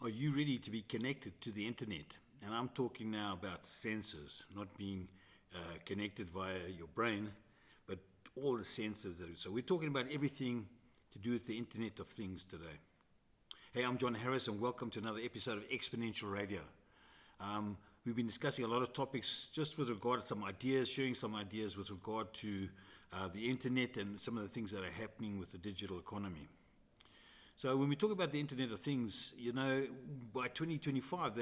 Are you ready to be connected to the internet? And I'm talking now about sensors, not being connected via your brain, but all the sensors. So we're talking about everything to do with the Internet of Things today. Hey, I'm John Harris, and welcome to another episode of Exponential Radio. We've been discussing a lot of topics just with regard to some ideas, sharing some ideas with regard to the internet and some of the things that are happening with the digital economy. So when we talk about the Internet of Things, by 2025,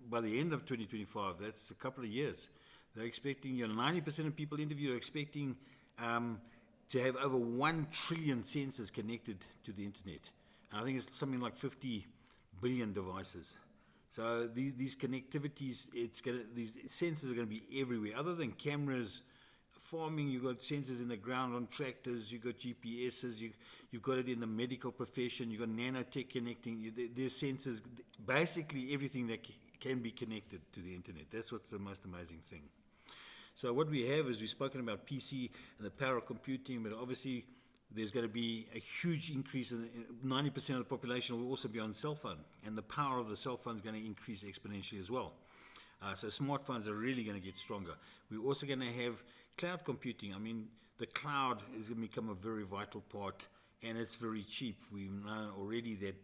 by the end of 2025, that's a couple of years. They're expecting, 90% of people interviewed are expecting to have over 1 trillion sensors connected to the internet. And I think it's something like 50 billion devices. So these connectivities, these sensors are going to be everywhere. Other than cameras, farming, you've got sensors in the ground on tractors, you've got GPSs, you've got it in the medical profession, you've got nanotech connecting. There's sensors, basically everything that can be connected to the internet. That's what's the most amazing thing. So what we have is we've spoken about PC and the power of computing, but obviously there's going to be a huge increase. 90% of the population will also be on cell phone, and the power of the cell phone is going to increase exponentially as well. So smartphones are really going to get stronger. We're also going to have cloud computing. I mean, the cloud is going to become a very vital part, and it's very cheap. We know already that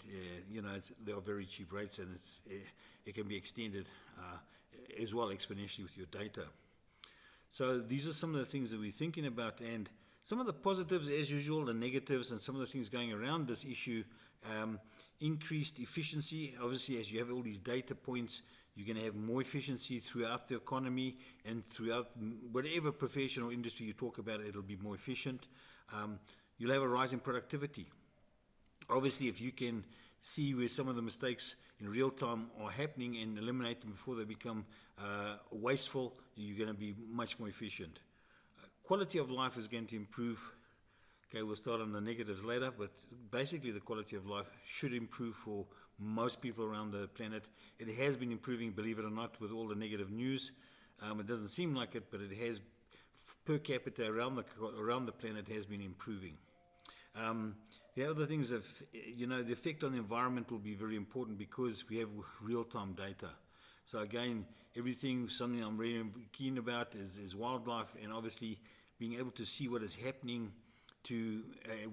there are very cheap rates, and it can be extended as well exponentially with your data. So these are some of the things that we're thinking about, and some of the positives, as usual, the negatives, and some of the things going around this issue. Increased efficiency. Obviously, as you have all these data points, you're going to have more efficiency throughout the economy and throughout whatever profession or industry you talk about, it'll be more efficient. You'll have a rise in productivity. Obviously, if you can see where some of the mistakes in real time are happening and eliminate them before they become wasteful, you're going to be much more efficient. Quality of life is going to improve. Okay, we'll start on the negatives later, but basically the quality of life should improve for most people around the planet. It has been improving, believe it or not, with all the negative news. It doesn't seem like it, but it has, per capita around the planet, has been improving. The other things of, the effect on the environment will be very important because we have real-time data. So again, something I'm really keen about is wildlife, and obviously being able to see what is happening to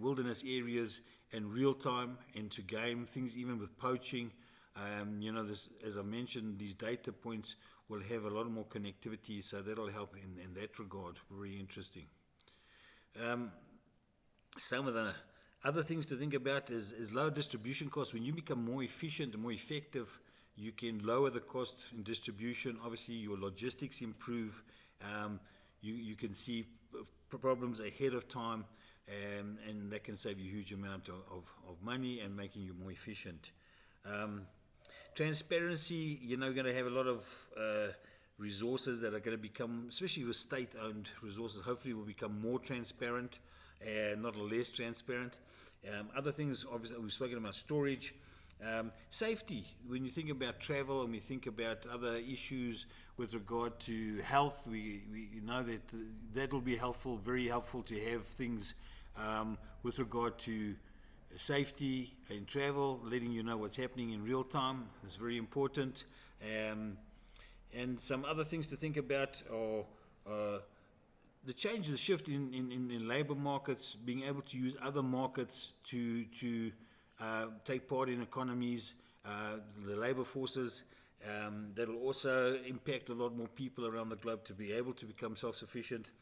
wilderness areas in real time, and to game things, even with poaching. As I mentioned, these data points will have a lot more connectivity, so that'll help in that regard. Very interesting. Some of the other things to think about is lower distribution costs. When you become more efficient and more effective, you can lower the cost in distribution. Obviously, your logistics improve. You can see problems ahead of time, and that can save you a huge amount of money and making you more efficient. Transparency, you're going to have a lot of resources that are going to become, especially with state-owned resources, hopefully will become more transparent and not less transparent. Other things, obviously, we've spoken about storage. Safety, when you think about travel and we think about other issues with regard to health, we know that will be helpful, very helpful to have things with regard to safety in travel, letting you know what's happening in real time is very important. And some other things to think about are the change, the shift in labor markets, being able to use other markets to take part in economies, the labor forces. That'll also impact a lot more people around the globe to be able to become self-sufficient.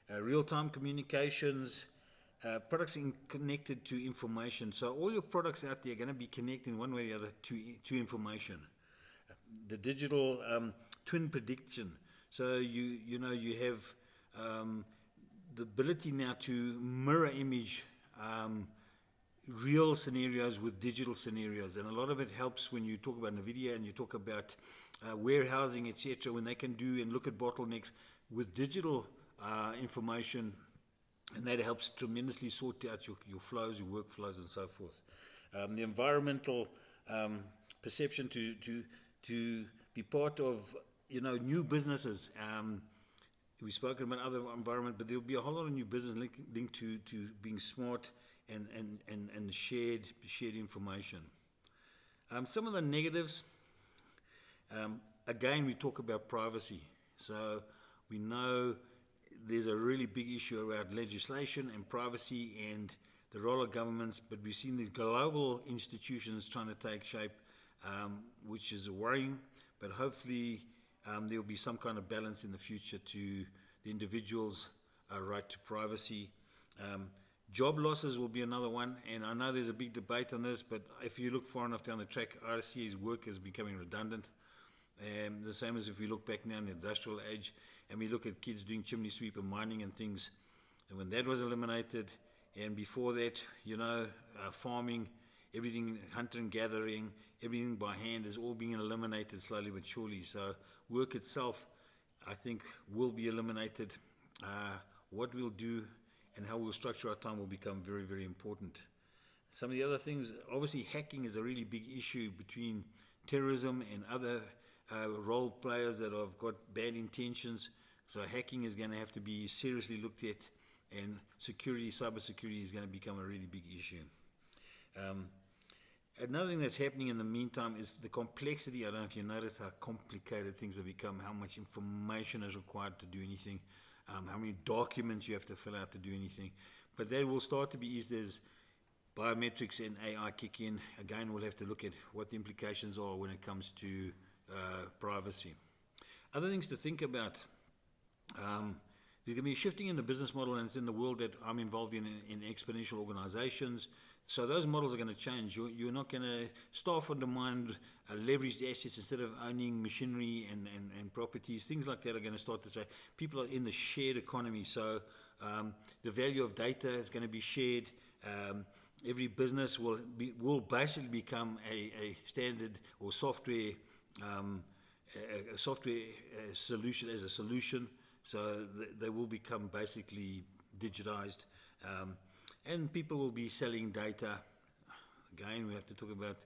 Real-time communications, products connected to information. So all your products out there are going to be connected in one way or the other to information. The digital twin prediction. So you have the ability now to mirror image real scenarios with digital scenarios, and a lot of it helps when you talk about NVIDIA and you talk about warehousing, etc., when they can do and look at bottlenecks with digital information, and that helps tremendously sort out your flows, your workflows, and so forth. The environmental perception to be part of new businesses. We've spoken about other environment, but there'll be a whole lot of new business linked to being smart and shared information. Some of the negatives, again, we talk about privacy. So we know there's a really big issue around legislation and privacy and the role of governments, but we've seen these global institutions trying to take shape, which is worrying, but hopefully there will be some kind of balance in the future to the individual's right to privacy. Job losses will be another one, and I know there's a big debate on this, but if you look far enough down the track, RCA's work is becoming redundant. The same as if we look back now in the industrial age, and we look at kids doing chimney sweep and mining and things, and when that was eliminated, and before that, farming, everything, hunting and gathering, everything by hand is all being eliminated slowly but surely. So work itself, I think, will be eliminated. What we'll do and how we'll structure our time will become very, very important. Some of the other things, obviously hacking is a really big issue between terrorism and other role players that have got bad intentions. So hacking is going to have to be seriously looked at, and cybersecurity is going to become a really big issue. Another thing that's happening in the meantime is the complexity. I don't know if you notice how complicated things have become, how much information is required to do anything, how many documents you have to fill out to do anything. But that will start to be eased as biometrics and AI kick in. Again, we'll have to look at what the implications are when it comes to privacy. Other things to think about. There's going to be shifting in the business model, and it's in the world that I'm involved in exponential organizations. So those models are going to change. You're not going to staff on demand, leveraged assets instead of owning machinery and properties. Things like that are going to start to say people are in the shared economy. So the value of data is going to be shared. Every business will basically become a standard or software solution as a solution. So they will become basically digitized. And people will be selling data. Again, we have to talk about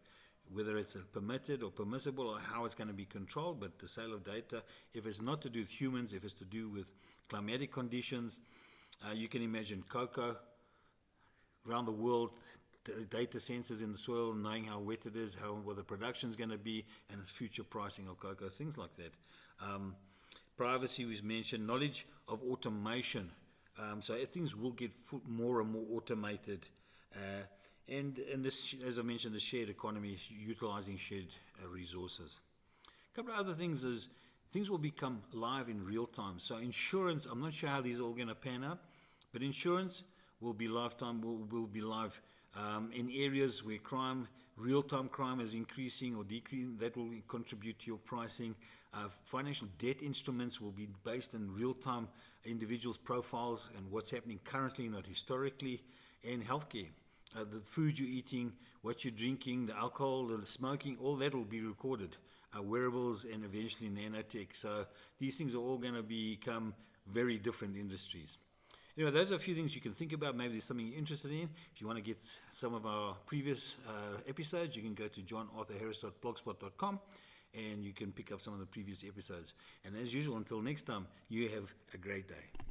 whether it's permitted or permissible or how it's going to be controlled. But the sale of data, if it's not to do with humans, if it's to do with climatic conditions, you can imagine cocoa around the world, data sensors in the soil, knowing how wet it is, what the production is going to be, and future pricing of cocoa, things like that. Privacy was mentioned, knowledge of automation. So things will get more and more automated. And this, as I mentioned, the shared economy is utilizing shared resources. A couple of other things is things will become live in real time. So insurance, I'm not sure how these are all going to pan out, but insurance will be lifetime, will be live in areas where real-time crime is increasing or decreasing. That will contribute to your pricing. Financial debt instruments will be based in real-time individuals' profiles and what's happening currently, not historically. And healthcare, the food you're eating, what you're drinking, the alcohol, the smoking, all that will be recorded. Wearables and eventually nanotech. So these things are all going to become very different industries. Anyway, those are a few things you can think about. Maybe there's something you're interested in. If you want to get some of our previous episodes, you can go to johnarthurharris.blogspot.com and you can pick up some of the previous episodes. And as usual, until next time, you have a great day.